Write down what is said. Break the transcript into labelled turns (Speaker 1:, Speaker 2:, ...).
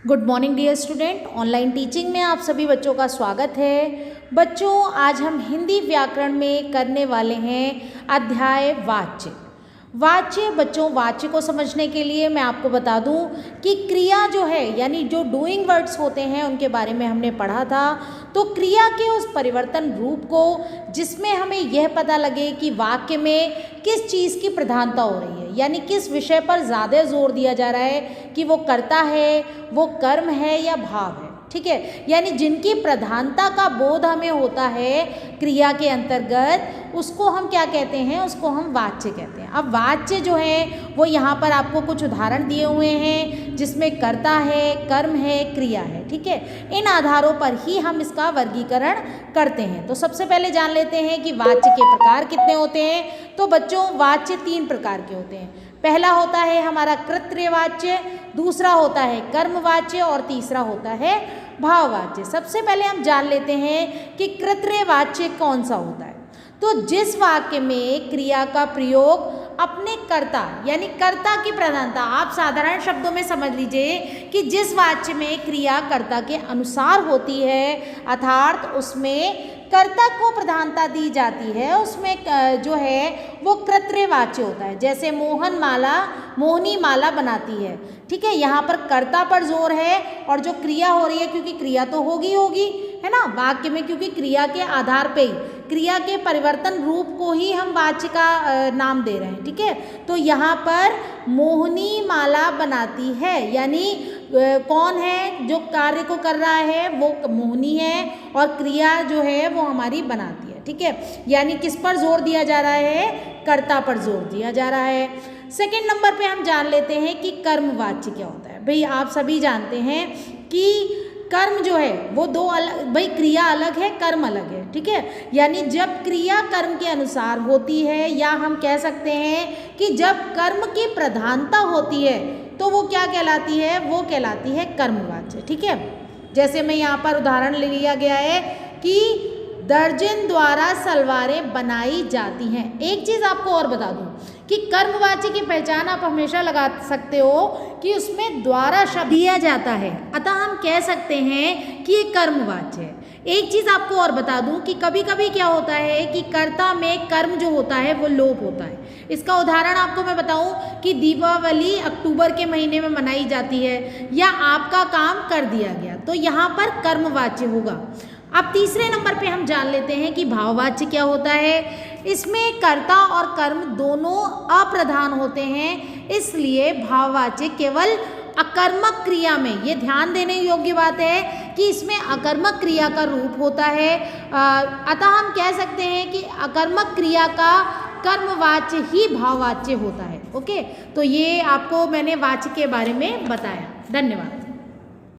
Speaker 1: Good morning dear student. Online teaching में आप सभी बच्चों का स्वागत है। बच्चों, आज हम हिंदी व्याकरण में करने वाले हैं अध्याय वाच्य। बच्चों, वाच्य को समझने के लिए मैं आपको बता दूं कि क्रिया जो है यानी जो डूइंग वर्ड्स होते हैं उनके बारे में हमने पढ़ा था। तो क्रिया के उस परिवर्तन रूप को जिसमें हमें यह पता लगे कि वाक्य में किस चीज़ की प्रधानता हो रही है, यानी किस विषय पर ज़्यादा जोर दिया जा रहा है कि वो कर्ता है, वो कर्म है या भाव है। ठीक है, यानी जिनकी प्रधानता का बोध हमें होता है क्रिया के अंतर्गत, उसको हम क्या कहते हैं? उसको हम वाच्य कहते हैं। अब वाच्य जो है वो यहाँ पर आपको कुछ उदाहरण दिए हुए हैं जिसमें कर्ता है, कर्म है, क्रिया है। ठीक है, इन आधारों पर ही हम इसका वर्गीकरण करते हैं। तो सबसे पहले जान लेते हैं कि वाच्य के प्रकार कितने होते हैं। तो बच्चों, वाच्य 3 प्रकार के होते हैं। पहला होता है हमारा कृत्रिवाच्य, दूसरा होता है कर्मवाच्य और तीसरा होता है भाववाच्य। सबसे पहले हम जान लेते हैं कि कृत्रिवाच्य कौन सा होता है। तो जिस वाक्य में क्रिया का प्रयोग अपने कर्ता यानी कर्ता की प्रधानता, आप साधारण शब्दों में समझ लीजिए कि जिस वाक्य में क्रिया कर्ता के अनुसार होती है, अर्थात उसमें कर्ता को प्रधानता दी जाती है, उसमें जो है वो कृत्रिवाच्य होता है। जैसे मोहनी माला बनाती है। ठीक है, यहाँ पर कर्ता पर जोर है और जो क्रिया हो रही है, क्योंकि क्रिया तो होगी है ना वाक्य में, क्योंकि क्रिया के आधार पे ही, क्रिया के परिवर्तन रूप को ही हम वाच्य का नाम दे रहे हैं। ठीक है, तो यहाँ पर मोहनी माला बनाती है, यानी कौन है जो कार्य को कर रहा है? वो मोहनी है और क्रिया जो है वो हमारी बनाती है। ठीक है, यानी किस पर जोर दिया जा रहा है? कर्ता पर जोर दिया जा रहा है। सेकंड नंबर पे हम जान लेते हैं कि कर्मवाच्य क्या होता है। भाई आप सभी जानते हैं कि कर्म जो है वो दो अलग, भाई क्रिया अलग है, कर्म अलग है। ठीक है, यानी जब क्रिया कर्म के अनुसार होती है, या हम कह सकते हैं कि जब कर्म की प्रधानता होती है, तो वो क्या कहलाती है? वो कहलाती है कर्मवाच्य। ठीक है, जैसे मैं यहाँ पर उदाहरण ले लिया गया है कि दर्जन द्वारा सलवारें बनाई जाती हैं। एक चीज़ आपको और बता दूं कि कर्मवाच्य की पहचान आप हमेशा लगा सकते हो कि उसमें द्वारा शब्द दिया जाता है, अतः हम कह सकते हैं कि ये कर्मवाच्य है। एक चीज़ आपको और बता दूं कि कभी कभी क्या होता है कि कर्ता में कर्म जो होता है वो लोप होता है। इसका उदाहरण आपको मैं बताऊं कि दीपावली अक्टूबर के महीने में मनाई जाती है, या आपका काम कर दिया गया, तो यहाँ पर कर्मवाच्य होगा। अब तीसरे नंबर पे हम जान लेते हैं कि भाववाच्य क्या होता है। इसमें कर्ता और कर्म दोनों अप्रधान होते हैं, इसलिए भाववाच्य केवल अकर्मक क्रिया में, ये ध्यान देने योग्य बात है कि इसमें अकर्मक क्रिया का रूप होता है। अतः हम कह सकते हैं कि अकर्मक क्रिया का कर्मवाच्य ही भाववाच्य होता है। ओके, तो ये आपको मैंने वाच्य के बारे में बताया। धन्यवाद।